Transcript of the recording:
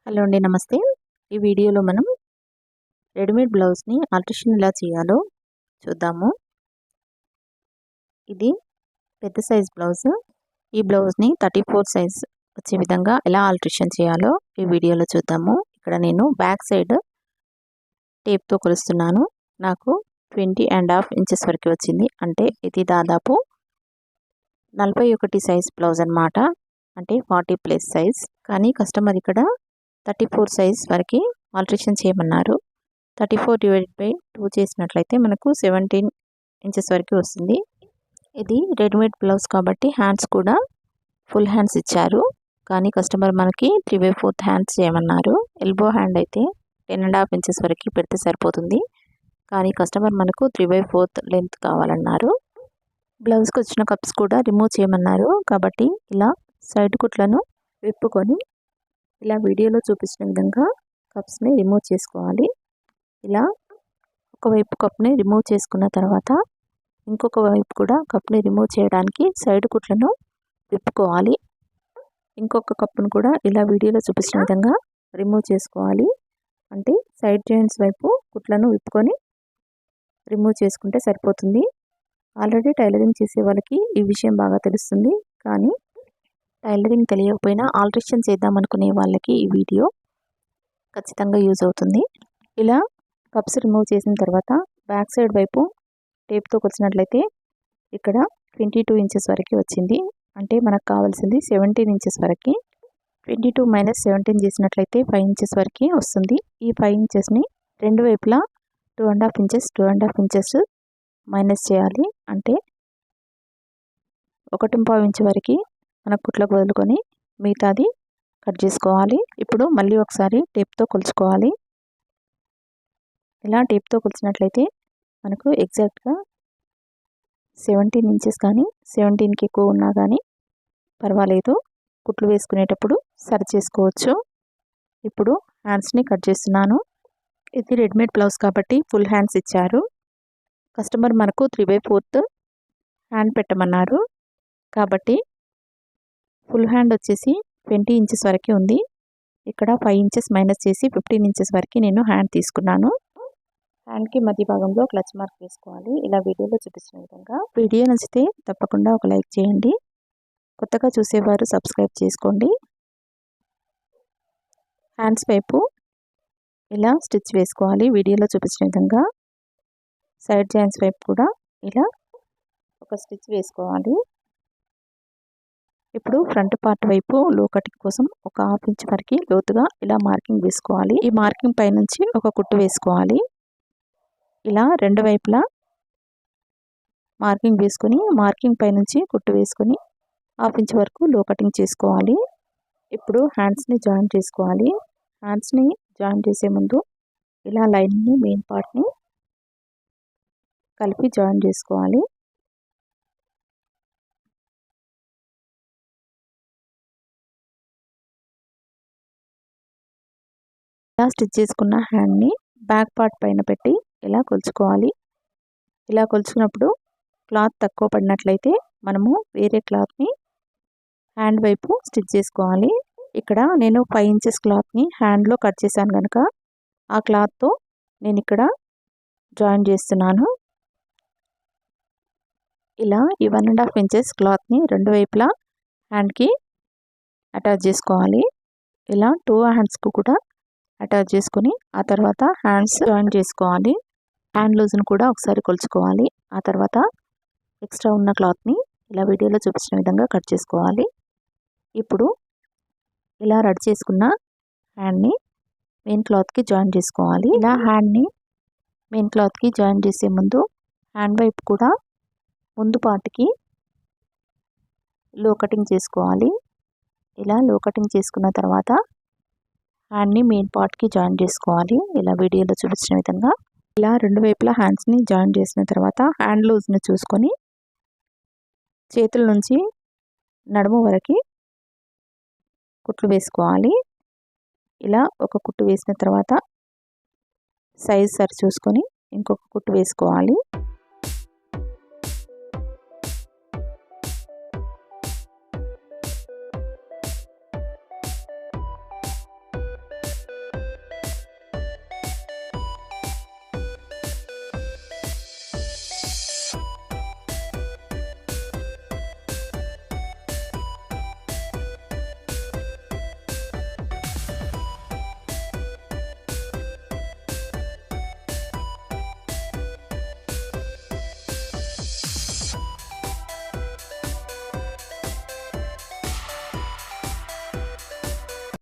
Hello అండి, నమస్తే. ఈ వీడియోలో మనం రెడీమేడ్ బ్లౌజ్ని ఆల్ట్రేషన్ ఎలా చేయాలో చూద్దాము. ఇది పెద్ద సైజ్ బ్లౌజ్. ఈ బ్లౌజ్ని 34 సైజ్ వచ్చే విధంగా ఎలా ఆల్ట్రేషన్ చేయాలో ఈ వీడియోలో చూద్దాము. ఇక్కడ నేను బ్యాక్ సైడ్ టేప్తో కొలుస్తున్నాను. నాకు 20.5 ఇంచెస్ వరకు వచ్చింది. అంటే ఇది దాదాపు 41 సైజ్ బ్లౌజ్ అన్నమాట. అంటే 40+ సైజ్. కానీ కస్టమర్ ఇక్కడ 34 సైజ్ వరకు ఆల్ట్రేషన్ చేయమన్నారు. 34/2 చేసినట్లయితే మనకు 17 ఇంచెస్ వరకు వస్తుంది. ఇది రెడీమేడ్ బ్లౌజ్ కాబట్టి హ్యాండ్స్ కూడా ఫుల్ హ్యాండ్స్ ఇచ్చారు. కానీ కస్టమర్ మనకి 3/4 హ్యాండ్స్ చేయమన్నారు. ఎల్బో హ్యాండ్ అయితే 10.5 ఇంచెస్ వరకు పెడితే సరిపోతుంది. కానీ కస్టమర్ మనకు 3/4 లెంత్ కావాలన్నారు. బ్లౌజ్కి వచ్చిన కప్స్ కూడా రిమూవ్ చేయమన్నారు. కాబట్టి ఇలా సైడ్ కుట్లను విప్పుకొని ఇలా వీడియోలో చూపించిన విధంగా కప్స్ని రిమూవ్ చేసుకోవాలి. ఇలా ఒకవైపు కప్ని రిమూవ్ చేసుకున్న తర్వాత ఇంకొక వైపు కూడా కప్ని రిమూవ్ చేయడానికి సైడ్ కుట్లను విప్పుకోవాలి. ఇంకొక కప్పును కూడా ఇలా వీడియోలో చూపించిన విధంగా రిమూవ్ చేసుకోవాలి. అంటే సైడ్ జాయింట్స్ వైపు కుట్లను విప్పుకొని రిమూవ్ చేసుకుంటే సరిపోతుంది. ఆల్రెడీ టైలరింగ్ చేసే వాళ్ళకి ఈ విషయం బాగా తెలుస్తుంది. కానీ టైలరింగ్ తెలియకపోయినా ఆల్ట్రేషన్ చేద్దాం అనుకునే వాళ్ళకి ఈ వీడియో ఖచ్చితంగా యూజ్ అవుతుంది. ఇలా కప్స్ రిమూవ్ చేసిన తర్వాత బ్యాక్ సైడ్ వైపు టేప్తో కొలిచినట్లయితే ఇక్కడ 22 ఇంచెస్ వరకు వచ్చింది. అంటే మనకు కావాల్సింది 17 ఇంచెస్ వరకు. 22 - 17 చేసినట్లయితే 5 ఇంచెస్ వరకు వస్తుంది. ఈ 5 ఇంచెస్ని రెండు వైపులా 2.5 ఇంచెస్ మైనస్ చేయాలి. అంటే 1.5 ఇంచు వరకు మన కుట్లకు వదులుకొని మిగతాది కట్ చేసుకోవాలి. ఇప్పుడు మళ్ళీ ఒకసారి టేప్తో కొలుచుకోవాలి. ఇలా టేప్తో కొలిచినట్లయితే మనకు ఎగ్జాక్ట్గా 17 ఇంచెస్ కానీ 17కి ఎక్కువ ఉన్నా కానీ పర్వాలేదు, కుట్లు వేసుకునేటప్పుడు సరి చేసుకోవచ్చు. ఇప్పుడు హ్యాండ్స్ని కట్ చేస్తున్నాను. ఇది రెడీమేడ్ బ్లౌజ్ కాబట్టి ఫుల్ హ్యాండ్స్ ఇచ్చారు. కస్టమర్ మనకు 3/4 హ్యాండ్ పెట్టమన్నారు. కాబట్టి ఫుల్ హ్యాండ్ వచ్చేసి 20 ఇంచెస్ వరకు ఉంది. ఇక్కడ 5 ఇంచెస్ మైనస్ చేసి 15 ఇంచెస్ వరకు నేను హ్యాండ్ తీసుకున్నాను. హ్యాండ్కి మధ్య భాగంలో క్లచ్ మార్క్ వేసుకోవాలి. ఇలా వీడియోలో చూపించిన విధంగా. వీడియో నచ్చితే తప్పకుండా ఒక లైక్ చేయండి. కొత్తగా చూసేవారు సబ్స్క్రైబ్ చేసుకోండి. హ్యాండ్స్ వైపు ఇలా స్టిచ్ వేసుకోవాలి. వీడియోలో చూపించిన విధంగా సైడ్ జాయింట్స్ వైపు కూడా ఇలా ఒక స్టిచ్ వేసుకోవాలి. ఇప్పుడు ఫ్రంట్ పార్ట్ వైపు లో కటింగ్ కోసం ఒక 1/2 ఇంచ్ వరకు లోతుగా ఇలా మార్కింగ్ వేసుకోవాలి. ఈ మార్కింగ్ పై నుంచి ఒక కుట్టు వేసుకోవాలి. ఇలా రెండు వైపులా మార్కింగ్ వేసుకొని మార్కింగ్ పై నుంచి కుట్టు వేసుకొని 1/2 ఇంచ్ వరకు లో కటింగ్ చేసుకోవాలి. ఇప్పుడు హ్యాండ్స్ని జాయిన్ చేసుకోవాలి. హ్యాండ్స్ని జాయిన్ చేసే ముందు ఇలా లైన్ని మెయిన్ పార్ట్ని కలిపి జాయిన్ చేసుకోవాలి. ఇలా స్టిచ్ చేసుకున్న హ్యాండ్ని బ్యాక్ పార్ట్ పైన పెట్టి ఇలా కొలుచుకోవాలి. ఇలా కొలుచుకున్నప్పుడు క్లాత్ తక్కువ పడినట్లయితే మనము వేరే క్లాత్ని హ్యాండ్ వైపు స్టిచ్ చేసుకోవాలి. ఇక్కడ నేను 5 ఇంచెస్ క్లాత్ని హ్యాండ్లో కట్ చేశాను కనుక ఆ క్లాత్తో నేను ఇక్కడ జాయిన్ చేస్తున్నాను. ఇలా ఈ 1.5 ఇంచెస్ క్లాత్ని రెండు వైపులా హ్యాండ్కి అటాచ్ చేసుకోవాలి. ఇలా 2 హ్యాండ్స్కు కూడా అటాచ్ చేసుకొని ఆ తర్వాత హ్యాండ్స్ జాయిన్ చేసుకోవాలి. హ్యాండ్ లూజ్ను కూడా ఒకసారి కొలుచుకోవాలి. ఆ తర్వాత ఎక్స్ట్రా ఉన్న క్లాత్ని ఇలా వీడియోలో చూపించిన విధంగా కట్ చేసుకోవాలి. ఇప్పుడు ఇలా రెడీ చేసుకున్న హ్యాండ్ని మెయిన్ క్లాత్కి జాయిన్ చేసుకోవాలి. ఇలా హ్యాండ్ని మెయిన్ క్లాత్కి జాయిన్ చేసే ముందు హ్యాండ్ వైపు కూడా ముందు పార్ట్కి లో కటింగ్ చేసుకోవాలి. ఇలా లో కటింగ్ చేసుకున్న తర్వాత హ్యాండ్ని మెయిన్ పార్ట్కి జాయిన్ చేసుకోవాలి. ఇలా వీడియోలో చూపించిన విధంగా. ఇలా రెండు వైపులా హ్యాండ్స్ని జాయిన్ చేసిన తర్వాత హ్యాండ్ లూజ్ని చూసుకొని చేతుల నుంచి నడుము వరకు కుట్లు వేసుకోవాలి. ఇలా ఒక కుట్టు వేసిన తర్వాత సైజ్ సరి చూసుకొని ఇంకొక కుట్టు వేసుకోవాలి.